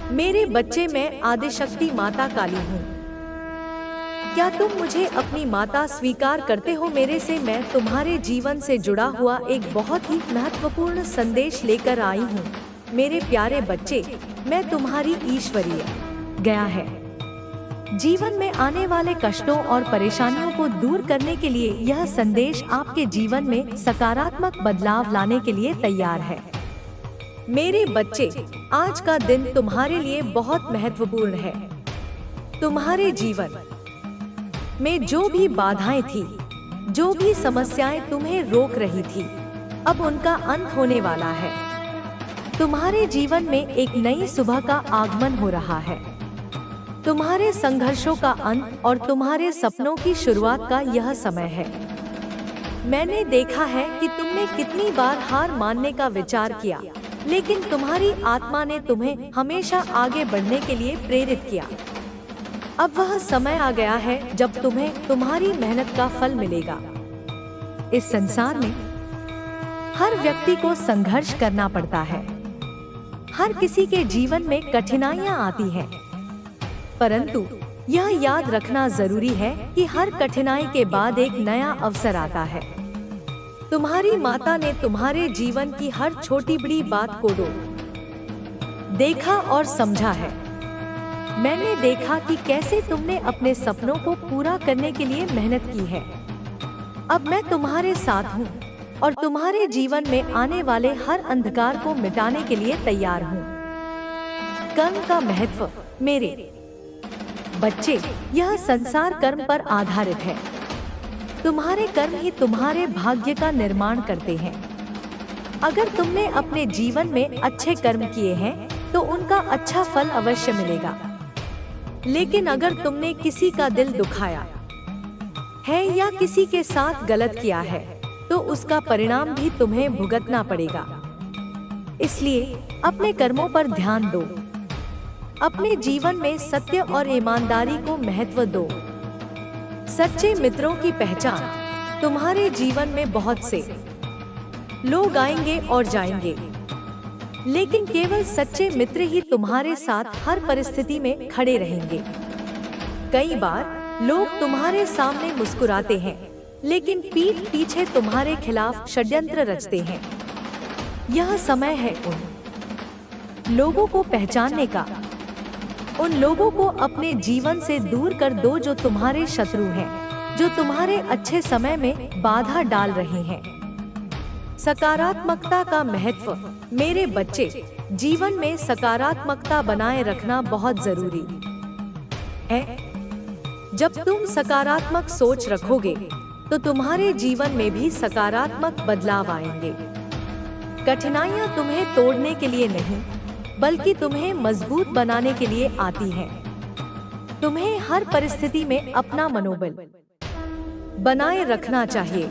मेरे बच्चे, मैं आदिशक्ति माता काली हूँ। क्या तुम मुझे अपनी माता स्वीकार करते हो? मेरे से मैं तुम्हारे जीवन से जुड़ा हुआ एक बहुत ही महत्वपूर्ण संदेश लेकर आई हूँ। मेरे प्यारे बच्चे, मैं तुम्हारी ईश्वरीय गया है। जीवन में आने वाले कष्टों और परेशानियों को दूर करने के लिए यह संदेश आपके जीवन में सकारात्मक बदलाव लाने के लिए तैयार है। मेरे बच्चे, आज का दिन तुम्हारे लिए बहुत महत्वपूर्ण है। तुम्हारे जीवन में जो भी बाधाएं थी, जो भी समस्याएं तुम्हें रोक रही थी, अब उनका अंत होने वाला है। तुम्हारे जीवन में एक नई सुबह का आगमन हो रहा है। तुम्हारे संघर्षों का अंत और तुम्हारे सपनों की शुरुआत का यह समय है। मैंने देखा है कि तुमने कितनी बार हार मानने का विचार किया, लेकिन तुम्हारी आत्मा ने तुम्हें हमेशा आगे बढ़ने के लिए प्रेरित किया। अब वह समय आ गया है जब तुम्हें तुम्हारी मेहनत का फल मिलेगा। इस संसार में हर व्यक्ति को संघर्ष करना पड़ता है। हर किसी के जीवन में कठिनाइयां आती हैं, परंतु यह याद रखना जरूरी है कि हर कठिनाई के बाद एक नया अवसर आता है। तुम्हारी माता ने तुम्हारे जीवन की हर छोटी बड़ी बात को देखा और समझा है। मैंने देखा कि कैसे तुमने अपने सपनों को पूरा करने के लिए मेहनत की है। अब मैं तुम्हारे साथ हूँ और तुम्हारे जीवन में आने वाले हर अंधकार को मिटाने के लिए तैयार हूँ। कर्म का महत्व। मेरे बच्चे, यह संसार कर्म पर आधारित है। तुम्हारे कर्म ही तुम्हारे भाग्य का निर्माण करते हैं। अगर तुमने अपने जीवन में अच्छे कर्म किए हैं तो उनका अच्छा फल अवश्य मिलेगा। लेकिन अगर तुमने किसी का दिल दुखाया है या किसी के साथ गलत किया है तो उसका परिणाम भी तुम्हें भुगतना पड़ेगा। इसलिए अपने कर्मों पर ध्यान दो। अपने जीवन में सत्य और ईमानदारी को महत्व दो। सच्चे मित्रों की पहचान। तुम्हारे जीवन में बहुत से लोग आएंगे और जाएंगे, लेकिन केवल सच्चे मित्र ही तुम्हारे साथ हर परिस्थिति में खड़े रहेंगे। कई बार लोग तुम्हारे सामने मुस्कुराते हैं, लेकिन पीठ पीछे तुम्हारे खिलाफ षड्यंत्र रचते हैं। यह समय है उन लोगों को पहचानने का। उन लोगों को अपने जीवन से दूर कर दो जो तुम्हारे शत्रु हैं, जो तुम्हारे अच्छे समय में बाधा डाल रहे हैं। सकारात्मकता का महत्व। मेरे बच्चे, जीवन में सकारात्मकता बनाए रखना बहुत जरूरी है। जब तुम सकारात्मक सोच रखोगे तो तुम्हारे जीवन में भी सकारात्मक बदलाव आएंगे। कठिनाइयां तुम्हें तोड़ने के लिए नहीं, बल्कि तुम्हें मजबूत बनाने के लिए आती हैं। तुम्हें हर परिस्थिति में अपना मनोबल बनाए रखना चाहिए।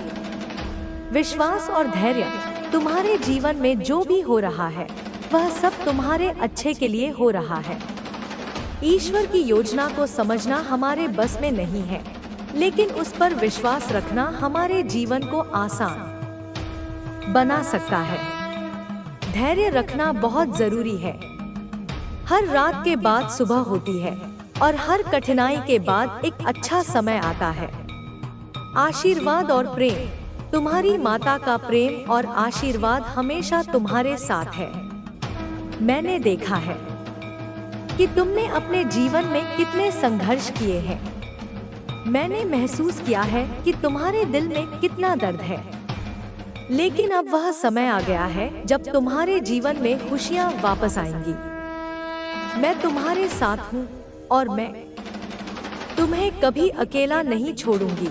विश्वास और धैर्य। तुम्हारे जीवन में जो भी हो रहा है वह सब तुम्हारे अच्छे के लिए हो रहा है। ईश्वर की योजना को समझना हमारे बस में नहीं है, लेकिन उस पर विश्वास रखना हमारे जीवन को आसान बना सकता है। धैर्य रखना बहुत जरूरी है। हर रात के बाद सुबह होती है और हर कठिनाई के बाद एक अच्छा समय आता है। आशीर्वाद और प्रेम। तुम्हारी माता का प्रेम और आशीर्वाद हमेशा तुम्हारे साथ है। मैंने देखा है कि तुमने अपने जीवन में कितने संघर्ष किए हैं। मैंने महसूस किया है कि तुम्हारे दिल में कितना दर्द है, लेकिन अब वह समय आ गया है जब तुम्हारे जीवन में खुशियां वापस आएंगी। मैं तुम्हारे साथ हूँ और मैं तुम्हें कभी अकेला नहीं छोड़ूंगी।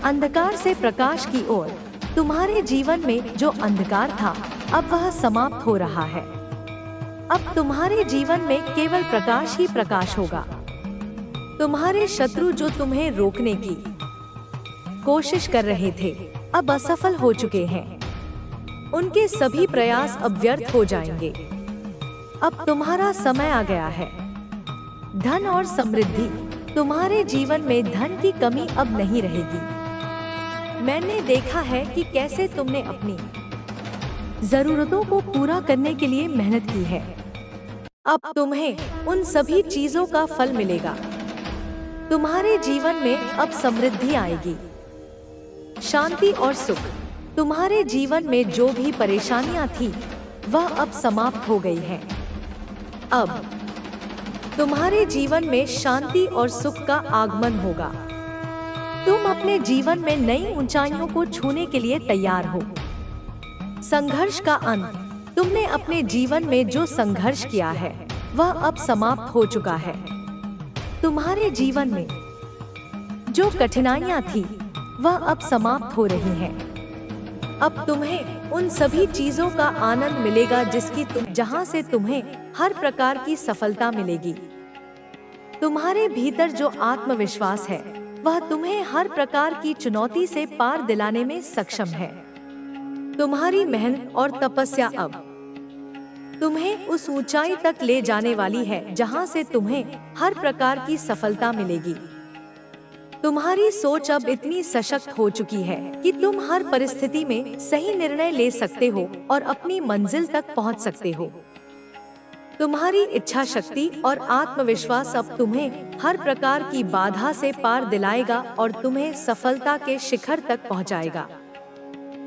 अंधकार से प्रकाश की ओर। तुम्हारे जीवन में जो अंधकार था अब वह समाप्त हो रहा है। अब तुम्हारे जीवन में केवल प्रकाश ही प्रकाश होगा। तुम्हारे शत्रु जो तुम्हें रोकने की कोशिश कर रहे थे अब असफल हो चुके हैं। उनके सभी प्रयास अब व्यर्थ हो जाएंगे। अब तुम्हारा समय आ गया है। धन और समृद्धि। तुम्हारे जीवन में धन की कमी अब नहीं रहेगी। मैंने देखा है कि कैसे तुमने अपनी जरूरतों को पूरा करने के लिए मेहनत की है। अब तुम्हें उन सभी चीजों का फल मिलेगा। तुम्हारे जीवन में अब समृद्धि आएगी, शांति और सुख। तुम्हारे जीवन में जो भी परेशानियां थी वह अब समाप्त हो गई हैं। अब तुम्हारे जीवन में शांति और सुख का आगमन होगा। तुम अपने जीवन में नई ऊंचाइयों को छूने के लिए तैयार हो। संघर्ष का अंत। तुमने अपने जीवन में जो संघर्ष किया है वह अब समाप्त हो चुका है। तुम्हारे जीवन में जो कठिनाइयां थी वह अब समाप्त हो रही हैं। अब तुम्हें उन सभी चीजों का आनंद मिलेगा जहां से तुम्हें हर प्रकार की सफलता मिलेगी। तुम्हारे भीतर जो आत्मविश्वास है वह तुम्हें हर प्रकार की चुनौती से पार दिलाने में सक्षम है। तुम्हारी मेहनत और तपस्या अब तुम्हें उस ऊंचाई तक ले जाने वाली है जहां से तुम्हें हर प्रकार की सफलता मिलेगी। तुम्हारी सोच अब इतनी सशक्त हो चुकी है कि तुम हर परिस्थिति में सही निर्णय ले सकते हो और अपनी मंजिल तक पहुंच सकते हो। तुम्हारी इच्छा शक्ति और आत्मविश्वास अब तुम्हें हर प्रकार की बाधा से पार दिलाएगा और तुम्हें सफलता के शिखर तक पहुंचाएगा।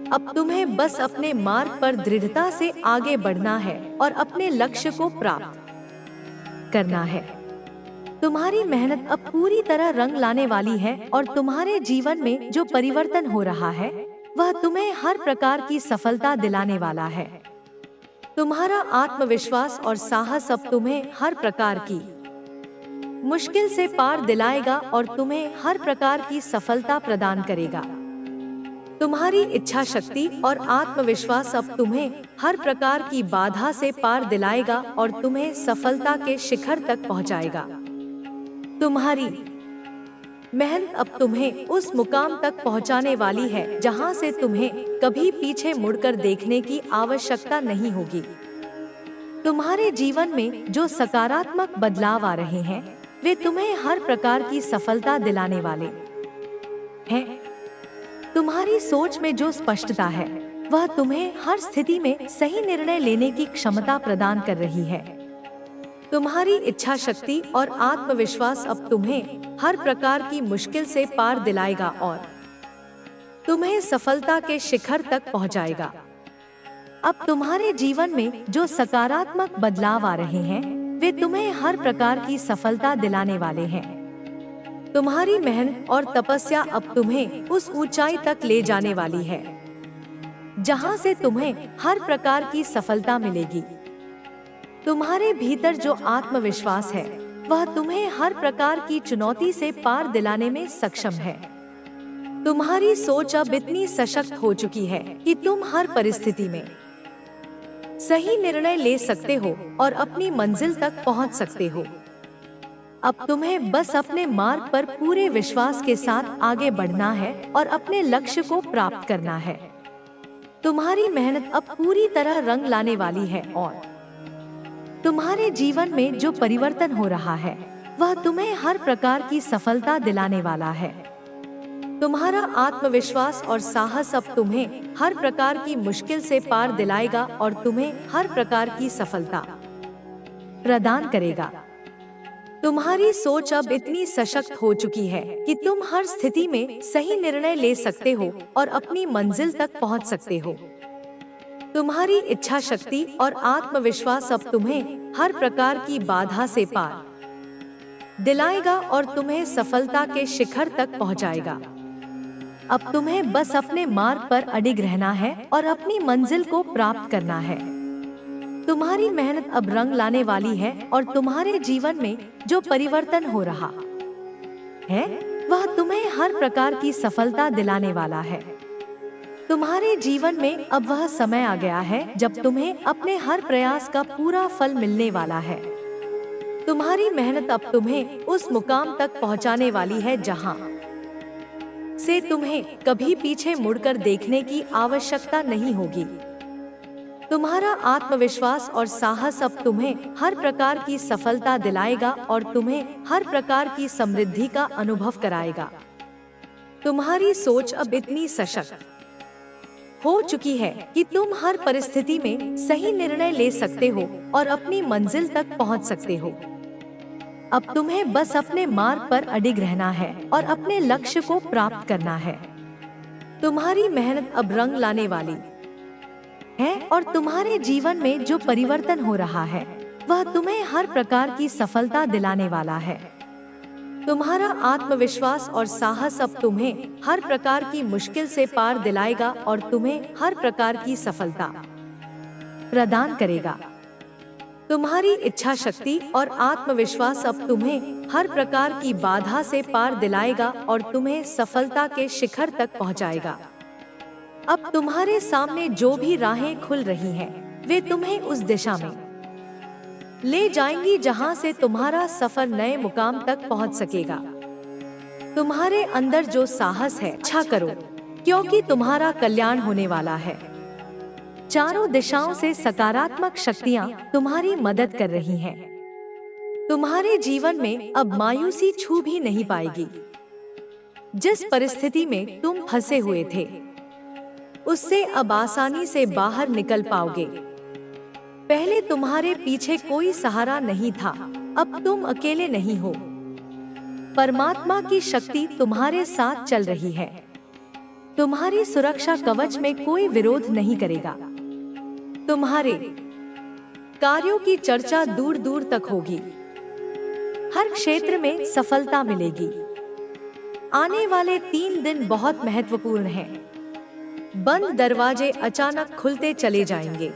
अब तुम्हें बस अपने मार्ग पर दृढ़ता से आगे बढ़ना है और अपने लक्ष्य को प्राप्त करना है। तुम्हारी मेहनत अब पूरी तरह रंग लाने वाली है और तुम्हारे जीवन में जो परिवर्तन हो रहा है वह तुम्हें हर प्रकार की सफलता दिलाने वाला है। तुम्हारा आत्मविश्वास और साहस अब तुम्हें हर प्रकार की मुश्किल से पार दिलाएगा और तुम्हें हर प्रकार की सफलता प्रदान करेगा। तुम्हारी इच्छा शक्ति और आत्मविश्वास अब तुम्हें हर प्रकार की बाधा से पार दिलाएगा और तुम्हें सफलता के शिखर तक पहुंचाएगा। तुम्हारी मेहनत अब तुम्हें उस मुकाम तक पहुंचाने वाली है जहां से तुम्हें कभी पीछे मुड़कर देखने की आवश्यकता नहीं होगी। तुम्हारे जीवन में जो सकारात्मक बदलाव आ रहे हैं वे तुम्हें हर प्रकार की सफलता दिलाने वाले हैं। तुम्हारी सोच में जो स्पष्टता है वह तुम्हें हर स्थिति में सही निर्णय लेने की क्षमता प्रदान कर रही है। तुम्हारी इच्छा शक्ति और आत्मविश्वास अब तुम्हें हर प्रकार की मुश्किल से पार दिलाएगा और तुम्हें सफलता के शिखर तक पहुंचाएगा। अब तुम्हारे जीवन में जो सकारात्मक बदलाव आ रहे हैं वे तुम्हें हर प्रकार की सफलता दिलाने वाले हैं। तुम्हारी मेहनत और तपस्या अब तुम्हें उस ऊंचाई तक ले जाने वाली है जहां से तुम्हें हर प्रकार की सफलता मिलेगी। तुम्हारे भीतर जो आत्मविश्वास है वह तुम्हें हर प्रकार की चुनौती से पार दिलाने में सक्षम है। तुम्हारी सोच अब इतनी सशक्त हो चुकी है कि तुम हर परिस्थिति में सही निर्णय ले सकते हो और अपनी मंजिल तक पहुंच सकते हो। अब तुम्हें बस अपने मार्ग पर पूरे विश्वास के साथ आगे बढ़ना है और अपने लक्ष्य को प्राप्त करना है। तुम्हारी मेहनत अब पूरी तरह रंग लाने वाली है और तुम्हारे जीवन में जो परिवर्तन हो रहा है वह तुम्हें हर प्रकार की सफलता दिलाने वाला है। तुम्हारा आत्मविश्वास और साहस अब तुम्हें हर प्रकार की मुश्किल से पार दिलाएगा और तुम्हें हर प्रकार की सफलता प्रदान करेगा। तुम्हारी सोच अब इतनी सशक्त हो चुकी है कि तुम हर स्थिति में सही निर्णय ले सकते हो और अपनी मंजिल तक पहुंच सकते हो। तुम्हारी इच्छा शक्ति और आत्मविश्वास अब तुम्हें हर प्रकार की बाधा से पार दिलाएगा और तुम्हें सफलता के शिखर तक पहुंचाएगा। अब तुम्हें बस अपने मार्ग पर अडिग रहना है और अपनी मंजिल को प्राप्त करना है। तुम्हारी मेहनत अब रंग लाने वाली है और तुम्हारे जीवन में जो परिवर्तन हो रहा है वह तुम्हें हर प्रकार की सफलता दिलाने वाला है। तुम्हारे जीवन में अब वह समय आ गया है जब तुम्हें अपने हर प्रयास का पूरा फल मिलने वाला है। तुम्हारी मेहनत अब तुम्हें उस मुकाम तक पहुंचाने वाली है जहां से तुम्हें कभी पीछे मुड़कर देखने की आवश्यकता नहीं होगी। तुम्हारा आत्मविश्वास और साहस अब तुम्हें हर प्रकार की सफलता दिलाएगा और तुम्हें हर प्रकार की समृद्धि का अनुभव कराएगा। तुम्हारी सोच अब इतनी सशक्त हो चुकी है कि तुम हर परिस्थिति में सही निर्णय ले सकते हो और अपनी मंजिल तक पहुंच सकते हो। अब तुम्हें बस अपने मार्ग पर अडिग रहना है और अपने लक्ष्य को प्राप्त करना है। तुम्हारी मेहनत अब रंग लाने वाली है और तुम्हारे जीवन में जो परिवर्तन हो रहा है वह तुम्हें हर प्रकार की सफलता दिलाने वाला है। तुम्हारा आत्मविश्वास और साहस अब तुम्हें हर प्रकार की मुश्किल से पार दिलाएगा और तुम्हें हर प्रकार की सफलता प्रदान करेगा। तुम्हारी इच्छा शक्ति और आत्मविश्वास अब तुम्हें हर प्रकार की बाधा से पार दिलाएगा और तुम्हें सफलता के शिखर तक पहुंचाएगा। अब तुम्हारे सामने जो भी राहें खुल रही हैं, वे तुम्हें उस दिशा में ले जाएंगी जहां से तुम्हारा सफर नए मुकाम तक पहुंच सकेगा। तुम्हारे अंदर जो साहस है, अच्छा करो, क्योंकि तुम्हारा कल्याण होने वाला है। चारों दिशाओं से सकारात्मक शक्तियां तुम्हारी मदद कर रही हैं। तुम्हारे जीवन में अब मायूसी छू भी नहीं पाएगी। जिस परिस्थिति में तुम फंसे हुए थे, उससे अब आसानी से बाहर निकल पाओगे। पहले तुम्हारे पीछे कोई सहारा नहीं था, अब तुम अकेले नहीं हो। परमात्मा की शक्ति तुम्हारे साथ चल रही है। तुम्हारी सुरक्षा कवच में कोई विरोध नहीं करेगा। तुम्हारे कार्यों की चर्चा दूर दूर तक होगी। हर क्षेत्र में सफलता मिलेगी। आने वाले 3 दिन बहुत महत्वपूर्ण हैं। बंद दरवाजे अचानक खुलते चले जाएंगे।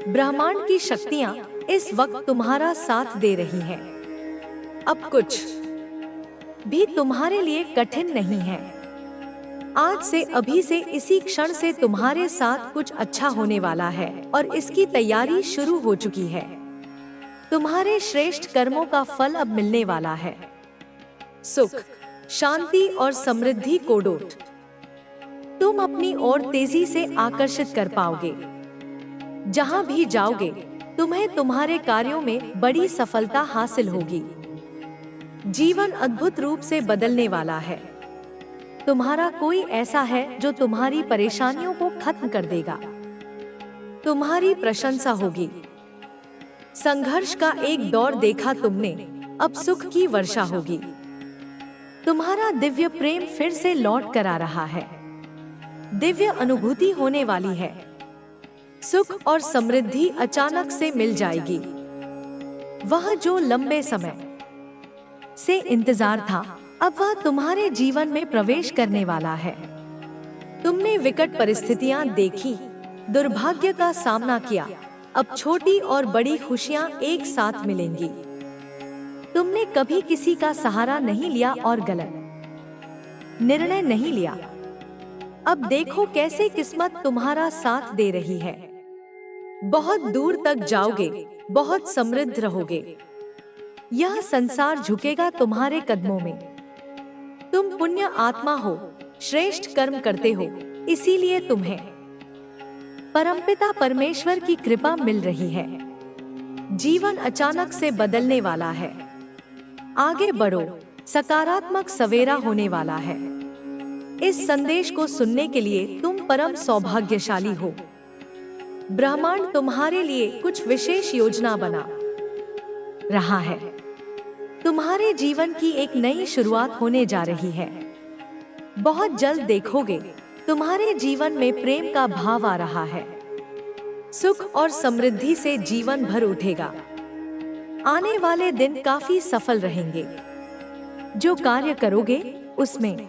ब्रह्मांड की शक्तियां इस वक्त तुम्हारा साथ दे रही हैं। अब कुछ भी तुम्हारे लिए कठिन नहीं है। आज से, अभी से, इसी क्षण से तुम्हारे साथ कुछ अच्छा होने वाला है और इसकी तैयारी शुरू हो चुकी है। तुम्हारे श्रेष्ठ कर्मों का फल अब मिलने वाला है। सुख, शांति और समृद्धि को डोट तुम अपनी ओर तेजी से आकर्षित कर पाओगे। जहां भी जाओगे, तुम्हें तुम्हारे कार्यों में बड़ी सफलता हासिल होगी। जीवन अद्भुत रूप से बदलने वाला है। तुम्हारा कोई ऐसा है जो तुम्हारी परेशानियों को खत्म कर देगा। तुम्हारी प्रशंसा होगी। संघर्ष का एक दौर देखा तुमने, अब सुख की वर्षा होगी। तुम्हारा दिव्य प्रेम फिर से लौट कर आ रहा है। दिव्य अनुभूति होने वाली है। सुख और समृद्धि अचानक से मिल जाएगी। वह जो लंबे समय से इंतजार था, अब वह तुम्हारे जीवन में प्रवेश करने वाला है। तुमने विकट परिस्थितियां देखी, दुर्भाग्य का सामना किया। अब छोटी और बड़ी खुशियां एक साथ मिलेंगी। तुमने कभी किसी का सहारा नहीं लिया और गलत निर्णय नहीं लिया। अब देखो कैसे किस्मत तुम्हारा साथ दे रही है। बहुत दूर तक जाओगे, बहुत समृद्ध रहोगे। यह संसार झुकेगा तुम्हारे कदमों में। तुम पुण्य आत्मा हो, श्रेष्ठ कर्म करते हो, इसीलिए तुम्हें परमपिता परमेश्वर की कृपा मिल रही है। जीवन अचानक से बदलने वाला है। आगे बढ़ो, सकारात्मक सवेरा होने वाला है। इस संदेश को सुनने के लिए तुम परम सौभाग्यशाली हो। ब्रह्मांड तुम्हारे लिए कुछ विशेष योजना बना रहा है। तुम्हारे जीवन की एक नई शुरुआत होने जा रही है। बहुत जल्द देखोगे, तुम्हारे जीवन में प्रेम का भाव आ रहा है। सुख और समृद्धि से जीवन भर उठेगा। आने वाले दिन काफी सफल रहेंगे। जो कार्य करोगे, उसमें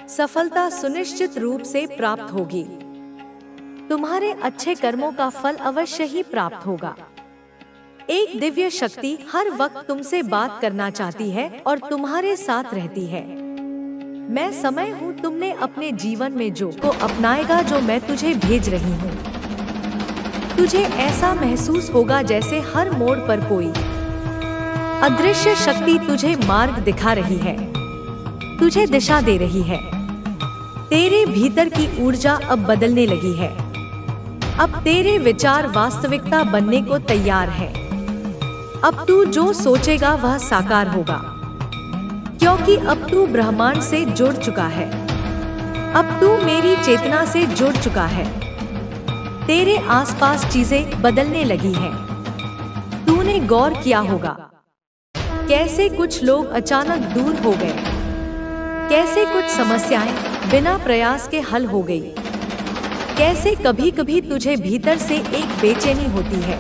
सफलता सुनिश्चित रूप से प्राप्त होगी। तुम्हारे अच्छे कर्मों का फल अवश्य ही प्राप्त होगा। एक दिव्य शक्ति हर वक्त तुमसे बात करना चाहती है और तुम्हारे साथ रहती है। मैं समय हूँ, तुमने अपने जीवन में जो को अपनाएगा जो मैं तुझे भेज रही हूँ। तुझे ऐसा महसूस होगा जैसे हर मोड़ पर कोई अदृश्य शक्ति तुझे मार्ग दिखा रही है, तुझे दिशा दे रही है। तेरे भीतर की ऊर्जा अब बदलने लगी है। अब तेरे विचार वास्तविकता बनने को तैयार है। अब तू जो सोचेगा वह साकार होगा, क्योंकि अब तू ब्रह्मांड से जुड़ चुका है। अब तू मेरी चेतना से जुड़ चुका है। तेरे आसपास चीजें बदलने लगी हैं। तूने गौर किया होगा कैसे कुछ लोग अचानक दूर हो गए, कैसे कुछ समस्याएं बिना प्रयास के हल हो गई, कैसे कभी कभी तुझे भीतर से एक बेचैनी होती है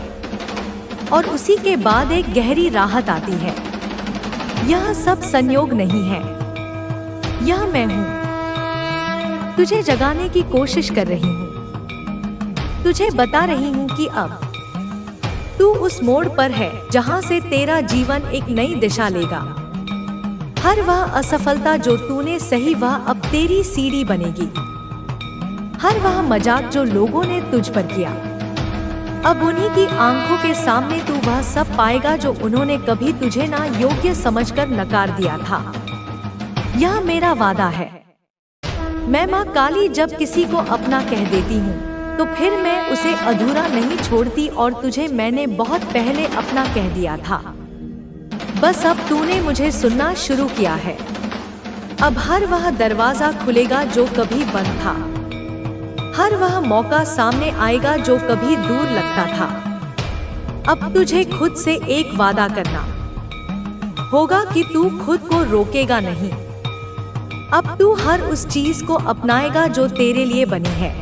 और उसी के बाद एक गहरी राहत आती है। यह सब संयोग नहीं है, यह मैं हूँ। तुझे जगाने की कोशिश कर रही हूँ, तुझे बता रही हूँ कि अब तू उस मोड़ पर है जहाँ से तेरा जीवन एक नई दिशा लेगा। हर वह असफलता जो तूने सही वह अब तेरी सीढ़ी बनेगी। हर वह मजाक जो लोगों ने तुझ पर किया, अब उन्हीं की आंखों के सामने तू वह सब पाएगा जो उन्होंने कभी तुझे ना योग्य समझकर नकार दिया था। यह मेरा वादा है। मैं माँ काली जब किसी को अपना कह देती हूँ तो फिर मैं उसे अधूरा नहीं छोड़ती, और तुझे मैंने बहुत पहले अपना कह दिया था। बस अब तूने मुझे सुनना शुरू किया है। अब हर वह दरवाजा खुलेगा जो कभी बंद था, हर वह मौका सामने आएगा जो कभी दूर लगता था। अब तुझे खुद से एक वादा करना होगा कि तू खुद को रोकेगा नहीं। अब तू हर उस चीज को अपनाएगा जो तेरे लिए बनी है।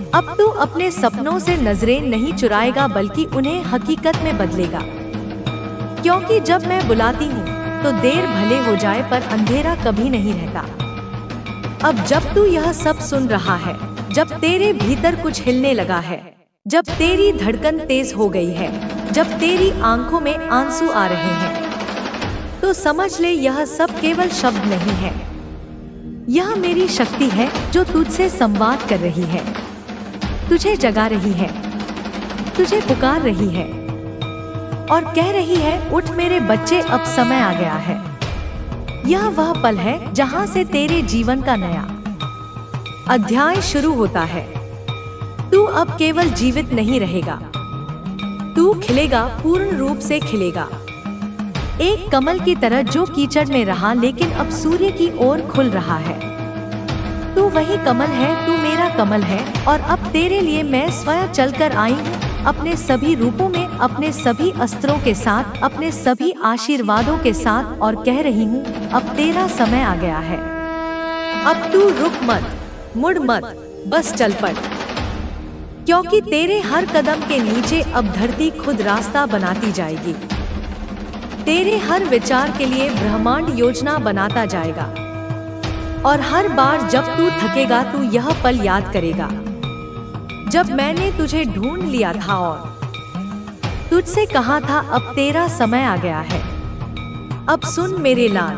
अब तू अपने सपनों से नजरें नहीं चुराएगा बल्कि उन्हें हकीकत में बदलेगा। क्योंकि जब मैं बुलाती हूँ तो देर भले हो जाए पर अंधेरा कभी नहीं रहता। अब जब तू यह सब सुन रहा है, जब तेरे भीतर कुछ हिलने लगा है, जब तेरी धड़कन तेज हो गई है, जब तेरी आंखों में आंसू आ रहे हैं, तो समझ ले यह सब केवल शब्द नहीं है। यह मेरी शक्ति है जो तुझसे संवाद कर रही है, तुझे जगा रही है, तुझे पुकार रही है और कह रही है, उठ मेरे बच्चे, अब समय आ गया है। यह वह पल है जहां से तेरे जीवन का नया अध्याय शुरू होता है। तू अब केवल जीवित नहीं रहेगा, तू खिलेगा, पूर्ण रूप से खिलेगा। एक कमल की तरह जो कीचड़ में रहा लेकिन अब सूर्य की ओर खुल रहा है। तू वही कमल है, तू मेरा कमल है, और अब तेरे लिए मैं स्वयं चलकर आई हूँ, अपने सभी रूपों में, अपने सभी अस्त्रों के साथ, अपने सभी आशीर्वादों के साथ, और कह रही हूँ, अब तेरा समय आ गया है। अब तू रुक मत, मुड़ मत, बस चल पड़। क्योंकि तेरे हर कदम के नीचे अब धरती खुद रास्ता बनाती जाएगी। तेरे हर विचार के लिए ब्रह्मांड योजना बनाता जाएगा। और हर बार जब तू थकेगा तू यह पल याद करेगा, जब मैंने तुझे ढूंढ लिया था और तुझसे कहा था, अब तेरा समय आ गया है। अब सुन मेरे लाल,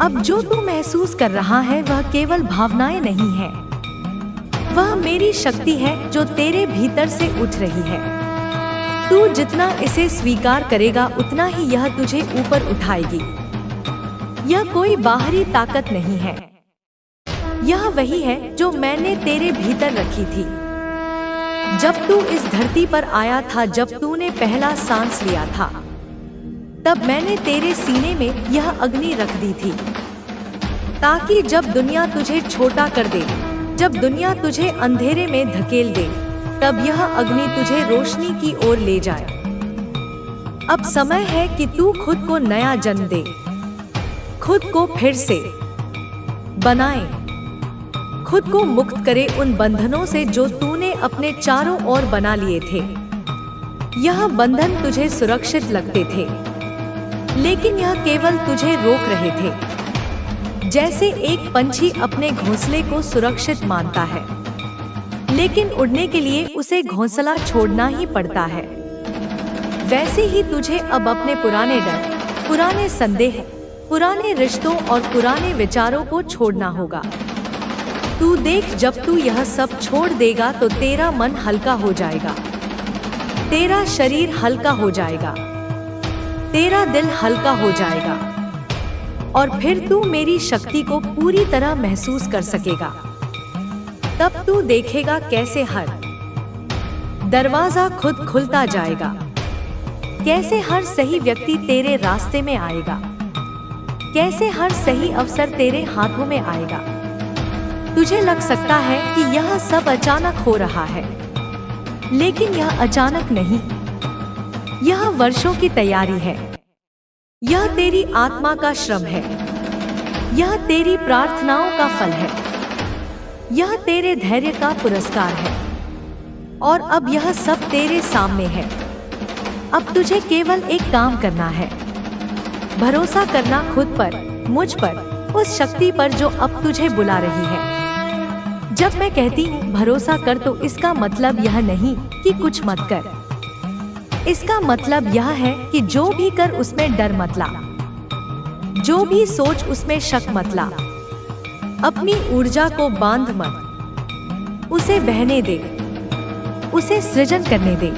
अब जो तू महसूस कर रहा है वह केवल भावनाएं नहीं है, वह मेरी शक्ति है जो तेरे भीतर से उठ रही है। तू जितना इसे स्वीकार करेगा उतना ही यह तुझे ऊपर उठाएगी। यह कोई बाहरी ताकत नहीं है, यह वही है जो मैंने तेरे भीतर रखी थी। जब तू इस धरती पर आया था, जब तूने पहला सांस लिया था, तब मैंने तेरे सीने में यह अग्नि रख दी थी, ताकि जब दुनिया तुझे छोटा कर दे, जब दुनिया तुझे अंधेरे में धकेल दे, तब यह अग्नि तुझे रोशनी की ओर ले जाए। अब समय है कि तू खुद को नया जन्म दे, खुद को फिर से बनाए, खुद को मुक्त करे उन बंधनों से जो तूने अपने चारों ओर बना लिए थे। यह बंधन तुझे सुरक्षित लगते थे, लेकिन यह केवल तुझे रोक रहे थे। जैसे एक पंछी अपने घोंसले को सुरक्षित मानता है, लेकिन उड़ने के लिए उसे घोंसला छोड़ना ही पड़ता है, वैसे ही तुझे अब अपने पुराने डर, पुराने संदेह, पुराने रिश्तों और पुराने विचारों को छोड़ना होगा। तू देख, जब तू यह सब छोड़ देगा तो तेरा मन हल्का हो जाएगा, तेरा शरीर हल्का हो जाएगा, तेरा दिल हल्का हो जाएगा, और फिर तू मेरी शक्ति को पूरी तरह महसूस कर सकेगा। तब तू देखेगा कैसे हर दरवाजा खुद खुलता जाएगा, कैसे हर सही व्यक्ति तेरे रास्ते में आएगा, कैसे हर सही अवसर तेरे हाथों में आएगा। तुझे लग सकता है कि यह सब अचानक हो रहा है, लेकिन यह अचानक नहीं। यह वर्षों की तैयारी है। यह तेरी आत्मा का श्रम है। यह तेरी प्रार्थनाओं का फल है। यह तेरे धैर्य का पुरस्कार है। और अब यह सब तेरे सामने है। अब तुझे केवल एक काम करना है, भरोसा करना खुद पर, मुझ पर, उस शक्ति पर जो अब तुझे बुला रही है। जब मैं कहती हूँ भरोसा कर, तो इसका मतलब यह नहीं कि कुछ मत कर। इसका मतलब यह है कि जो भी कर उसमें डर मत ला, जो भी सोच उसमें शक मत ला। अपनी ऊर्जा को बांध मत, उसे बहने दे, उसे सृजन करने दे।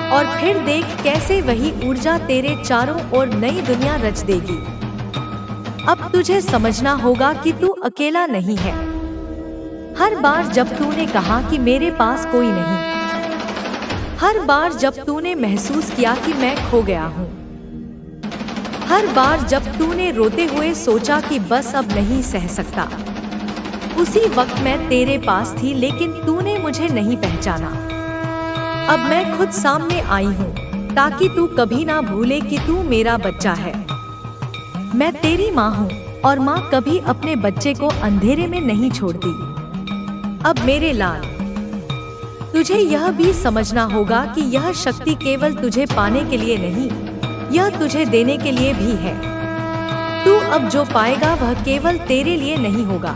और फिर देख कैसे वही ऊर्जा तेरे चारों ओर नई दुनिया रच देगी। अब तुझे समझना होगा कि तू अकेला नहीं है। हर बार जब तूने कहा कि मेरे पास कोई नहीं, हर बार जब तूने महसूस किया कि मैं खो गया हूँ, हर बार जब तूने रोते हुए सोचा कि बस अब नहीं सह सकता, उसी वक्त मैं तेरे पास थी, लेकिन तूने मुझे नहीं पहचाना। अब मैं खुद सामने आई हूँ ताकि तू कभी ना भूले कि तू मेरा बच्चा है। मैं तेरी माँ हूँ और माँ कभी अपने बच्चे को अंधेरे में नहीं छोड़ती। अब मेरे लाल, तुझे यह भी समझना होगा कि यह शक्ति केवल तुझे पाने के लिए नहीं, यह तुझे देने के लिए भी है। तू अब जो पाएगा वह केवल तेरे लिए नहीं होगा,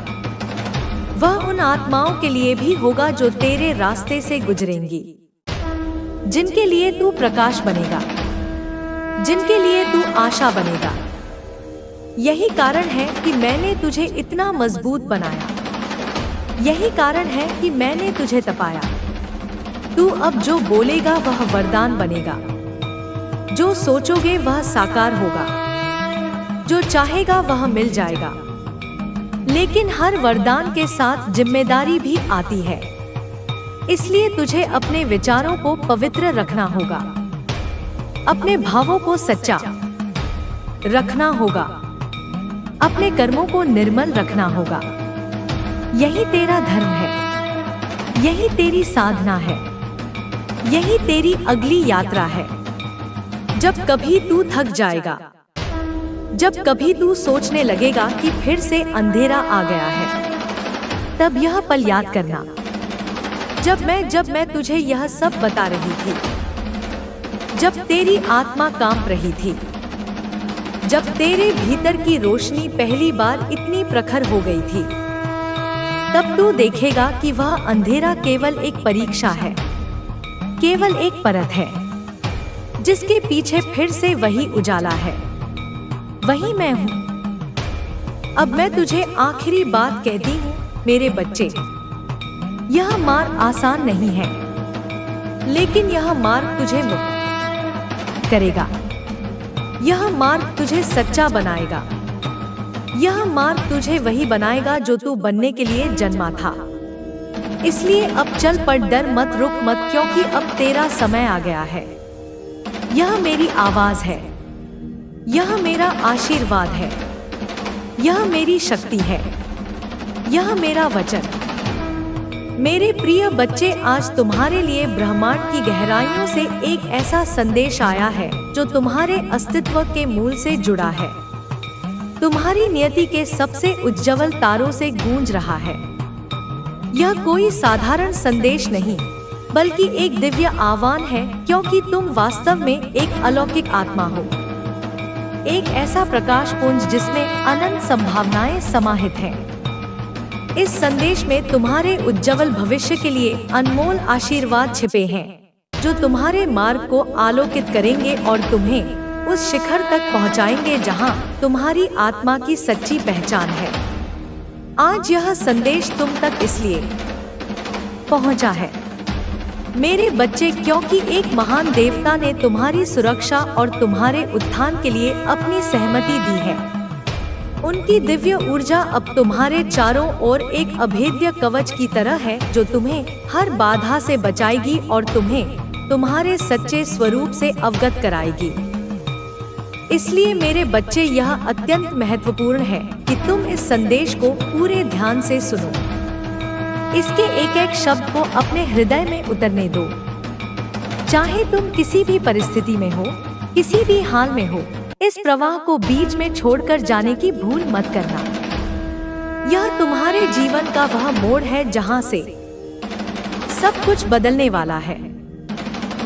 वह उन आत्माओं के लिए भी होगा जो तेरे रास्ते से गुजरेंगी, जिनके लिए तू प्रकाश बनेगा, जिनके लिए तू आशा बनेगा। यही कारण है कि मैंने तुझे इतना मजबूत बनाया। यही कारण है कि मैंने तुझे तपाया। तू अब जो बोलेगा वह वरदान बनेगा, जो सोचोगे वह साकार होगा, जो चाहेगा वह मिल जाएगा। लेकिन हर वरदान के साथ जिम्मेदारी भी आती है, इसलिए तुझे अपने विचारों को पवित्र रखना होगा, अपने भावों को सच्चा रखना होगा, अपने कर्मों को निर्मल रखना होगा। यही तेरा धर्म है, यही तेरी साधना है, यही तेरी अगली यात्रा है। जब कभी तू थक जाएगा, जब कभी तू सोचने लगेगा कि फिर से अंधेरा आ गया है, तब यह पल याद करना, जब मैं तुझे यह सब बता रही थी, जब तेरी आत्मा कांप रही थी, जब तेरे भीतर की रोशनी पहली बार इतनी प्रखर हो गई थी, तब तू देखेगा कि वह अंधेरा केवल एक परीक्षा है, केवल एक परत है, जिसके पीछे फिर से वही उजाला है, वही मैं हूँ। अब मैं तुझे आखिरी बात कहती हूँ मेरे बच्चे, यह मार्ग आसान नहीं है, लेकिन यह मार्ग तुझे मुक्त करेगा। यह मार्ग तुझे सच्चा बनाएगा। यह मार्ग तुझे वही बनाएगा जो तू बनने के लिए जन्मा था। इसलिए अब चल पड़, डर मत, रुक मत, क्योंकि अब तेरा समय आ गया है। यह मेरी आवाज है, यह मेरा आशीर्वाद है, यह मेरी शक्ति है, यह मेरा वचन। मेरे प्रिय बच्चे, आज तुम्हारे लिए ब्रह्मांड की गहराइयों से एक ऐसा संदेश आया है जो तुम्हारे अस्तित्व के मूल से जुड़ा है, तुम्हारी नियति के सबसे उज्जवल तारों से गूंज रहा है। यह कोई साधारण संदेश नहीं, बल्कि एक दिव्य आह्वान है, क्योंकि तुम वास्तव में एक अलौकिक आत्मा हो, एक ऐसा प्रकाश पुंज जिसमें अनंत संभावनाएं समाहित हैं। इस संदेश में तुम्हारे उज्जवल भविष्य के लिए अनमोल आशीर्वाद छिपे हैं, जो तुम्हारे मार्ग को आलोकित करेंगे और तुम्हें उस शिखर तक पहुंचाएंगे जहां तुम्हारी आत्मा की सच्ची पहचान है। आज यह संदेश तुम तक इसलिए पहुंचा है मेरे बच्चे, क्योंकि एक महान देवता ने तुम्हारी सुरक्षा और तुम्हारे उत्थान के लिए अपनी सहमति दी है। उनकी दिव्य ऊर्जा अब तुम्हारे चारों ओर एक अभेद्य कवच की तरह है, जो तुम्हें हर बाधा से बचाएगी और तुम्हें तुम्हारे सच्चे स्वरूप से अवगत कराएगी। इसलिए मेरे बच्चे, यह अत्यंत महत्वपूर्ण है कि तुम इस संदेश को पूरे ध्यान से सुनो। इसके एक एक शब्द को अपने हृदय में उतरने दो। चाहे तुम किसी भी परिस्थिति में हो, किसी भी हाल में हो, इस प्रवाह को बीच में छोड़कर जाने की भूल मत करना। यह तुम्हारे जीवन का वह मोड़ है जहां से सब कुछ बदलने वाला है।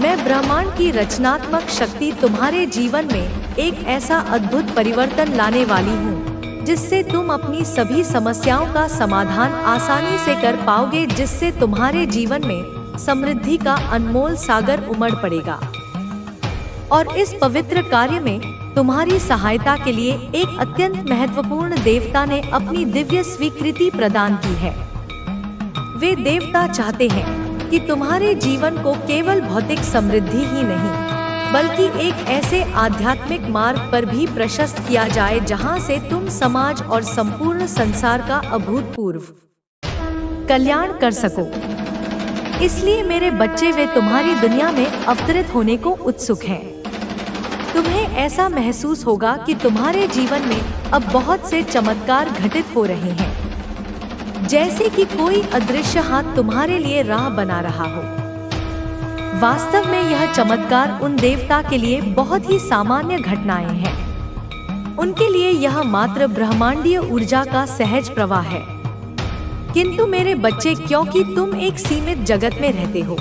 मैं ब्रह्मांड की रचनात्मक शक्ति तुम्हारे जीवन में एक ऐसा अद्भुत परिवर्तन लाने वाली हूँ जिससे तुम अपनी सभी समस्याओं का समाधान आसानी से कर पाओगे, जिससे तुम्हारे जीवन में समृद्धि का अनमोल सागर उमड़ पड़ेगा। और इस पवित्र कार्य में तुम्हारी सहायता के लिए एक अत्यंत महत्वपूर्ण देवता ने अपनी दिव्य स्वीकृति प्रदान की है। वे देवता चाहते हैं कि तुम्हारे जीवन को केवल भौतिक समृद्धि ही नहीं, बल्कि एक ऐसे आध्यात्मिक मार्ग पर भी प्रशस्त किया जाए जहां से तुम समाज और संपूर्ण संसार का अभूतपूर्व कल्याण कर सको। इसलिए मेरे बच्चे, वे तुम्हारी दुनिया में अवतरित होने को उत्सुक हैं। तुम्हें ऐसा महसूस होगा कि तुम्हारे जीवन में अब बहुत से चमत्कार घटित हो रहे हैं, जैसे कि कोई अदृश्य हाथ तुम्हारे लिए राह बना रहा हो। वास्तव में यह चमत्कार उन देवता के लिए बहुत ही सामान्य घटनाएं हैं। उनके लिए यह मात्र ब्रह्मांडीय ऊर्जा का सहज प्रवाह है। किंतु मेरे बच्चे, क्योंकि तुम एक सीमित जगत में रहते हो,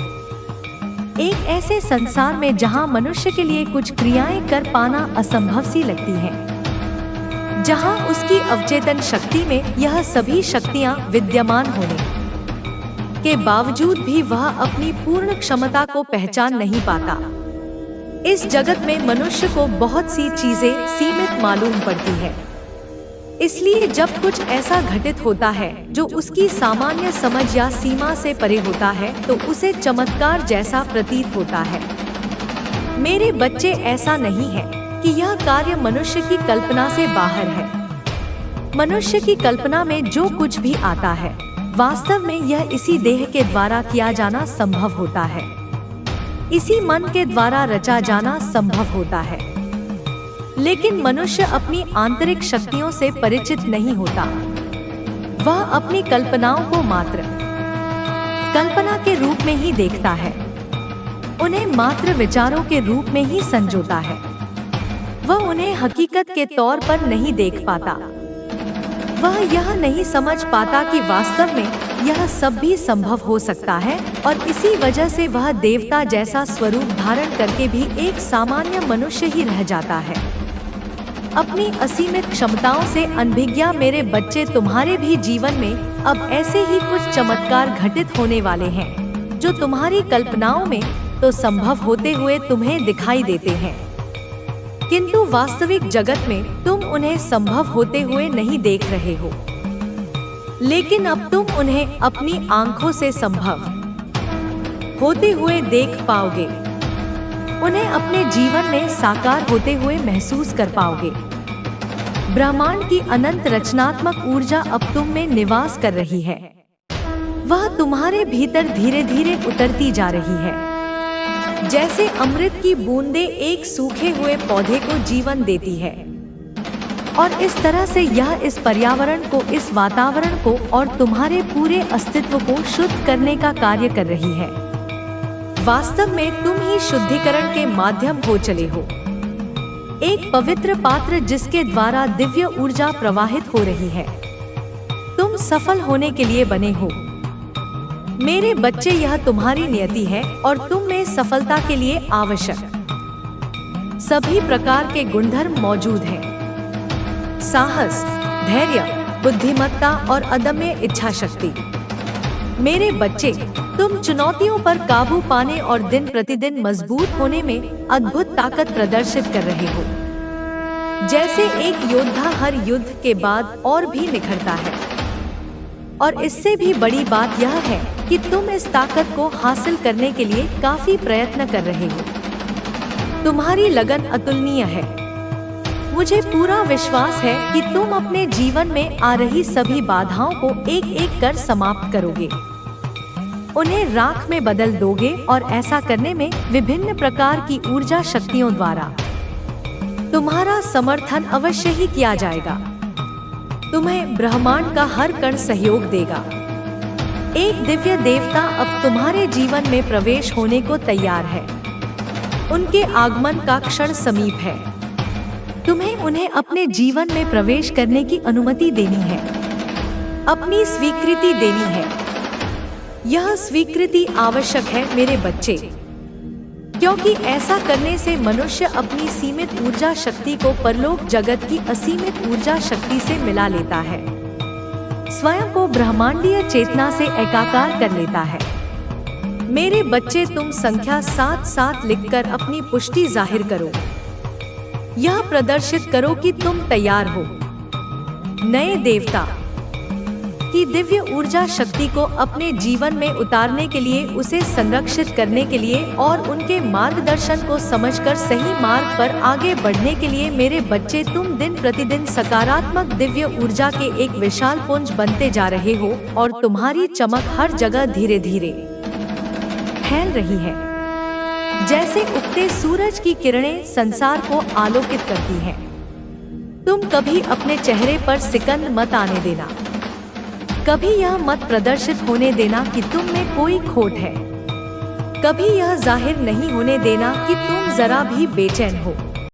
एक ऐसे संसार में जहां मनुष्य के लिए कुछ क्रियाएं कर पाना असंभव सी लगती हैं, जहां उसकी अवचेतन शक्ति में यह सभी शक्तियां विद्यमान होने के बावजूद भी वह अपनी पूर्ण क्षमता को पहचान नहीं पाता। इस जगत में मनुष्य को बहुत सी चीजें सीमित मालूम पड़ती है। इसलिए जब कुछ ऐसा घटित होता है जो उसकी सामान्य समझ या सीमा से परे होता है, तो उसे चमत्कार जैसा प्रतीत होता है। मेरे बच्चे, ऐसा नहीं है कि यह कार्य मनुष्य की कल्पना से बाहर है। मनुष्य की कल्पना में जो कुछ भी आता है, वास्तव में यह इसी देह के द्वारा किया जाना संभव होता है, इसी मन के द्वारा रचा जाना संभव होता है। लेकिन मनुष्य अपनी आंतरिक शक्तियों से परिचित नहीं होता। वह अपनी कल्पनाओं को मात्र कल्पना के रूप में ही देखता है, उन्हें मात्र विचारों के रूप में ही संजोता है। वह उन्हें हकीकत के तौर पर नहीं देख पाता। वह यह नहीं समझ पाता कि वास्तव में यह सब भी संभव हो सकता है, और इसी वजह से वह देवता जैसा स्वरूप धारण करके भी एक सामान्य मनुष्य ही रह जाता है। अपनी असीमित क्षमताओं से अनभिज्ञ मेरे बच्चे, तुम्हारे भी जीवन में अब ऐसे ही कुछ चमत्कार घटित होने वाले हैं जो तुम्हारी कल्पनाओं में तो संभव होते हुए तुम्हें दिखाई देते हैं, किंतु वास्तविक जगत में तुम उन्हें संभव होते हुए नहीं देख रहे हो। लेकिन अब तुम उन्हें अपनी आंखों से संभव होते हुए देख पाओगे, उन्हें अपने जीवन में साकार होते हुए महसूस कर पाओगे। ब्रह्मांड की अनंत रचनात्मक ऊर्जा अब तुम में निवास कर रही है। वह तुम्हारे भीतर धीरे धीरे उतरती जा रही है, जैसे अमृत की बूंदें एक सूखे हुए पौधे को जीवन देती है। और इस तरह से यह इस पर्यावरण को, इस वातावरण को और तुम्हारे पूरे अस्तित्व को शुद्ध करने का कार्य कर रही है। वास्तव में तुम ही शुद्धिकरण के माध्यम हो चले हो, एक पवित्र पात्र जिसके द्वारा दिव्य ऊर्जा प्रवाहित हो रही है। तुम सफल होने के लिए बने हो मेरे बच्चे। यह तुम्हारी नियति है और तुम में सफलता के लिए आवश्यक सभी प्रकार के गुणधर्म मौजूद हैं। साहस, धैर्य, बुद्धिमत्ता और अदम्य इच्छा शक्ति। मेरे बच्चे, तुम चुनौतियों पर काबू पाने और दिन प्रतिदिन मजबूत होने में अद्भुत ताकत प्रदर्शित कर रहे हो। जैसे एक योद्धा हर युद्ध के बाद और भी निखरता है। और इससे भी बड़ी बात यह है कि तुम इस ताकत को हासिल करने के लिए काफी प्रयत्न कर रहे हो। तुम्हारी लगन अतुलनीय है। मुझे पूरा विश्वास है कि तुम अपने जीवन में आ रही सभी बाधाओं को एक एक कर समाप्त करोगे, उन्हें राख में बदल दोगे और ऐसा करने में विभिन्न प्रकार की ऊर्जा शक्तियों द्वारा तुम्हारा समर्थन अवश्य ही किया जाएगा। तुम्हें ब्रह्मांड का हर कण सहयोग देगा। एक दिव्य देवता अब तुम्हारे जीवन में प्रवेश होने को तैयार है। उनके आगमन का क्षण समीप है। तुम्हें उन्हें अपने जीवन में प्रवेश करने की अनुमति देनी है, अपनी स्वीकृति देनी है। यह स्वीकृति आवश्यक है मेरे बच्चे, क्योंकि ऐसा करने से मनुष्य अपनी सीमित ऊर्जा शक्ति को परलोक जगत की असीमित ऊर्जा शक्ति से मिला लेता है, स्वयं को ब्रह्मांडीय चेतना से एकाकार कर लेता है। मेरे बच्चे, तुम संख्या 7-7 लिखकर अपनी पुष्टि जाहिर करो। यह प्रदर्शित करो कि तुम तैयार हो नए देवता की दिव्य ऊर्जा शक्ति को अपने जीवन में उतारने के लिए, उसे संरक्षित करने के लिए और उनके मार्गदर्शन को समझकर सही मार्ग पर आगे बढ़ने के लिए। मेरे बच्चे, तुम दिन प्रतिदिन सकारात्मक दिव्य ऊर्जा के एक विशाल पुंज बनते जा रहे हो और तुम्हारी चमक हर जगह धीरे धीरे फैल रही है। जैसे उगते सूरज की किरणें संसार को आलोकित करती हैं। तुम कभी अपने चेहरे पर सिकंद मत आने देना। कभी यह मत प्रदर्शित होने देना कि तुम में कोई खोट है। कभी यह जाहिर नहीं होने देना कि तुम जरा भी बेचैन हो।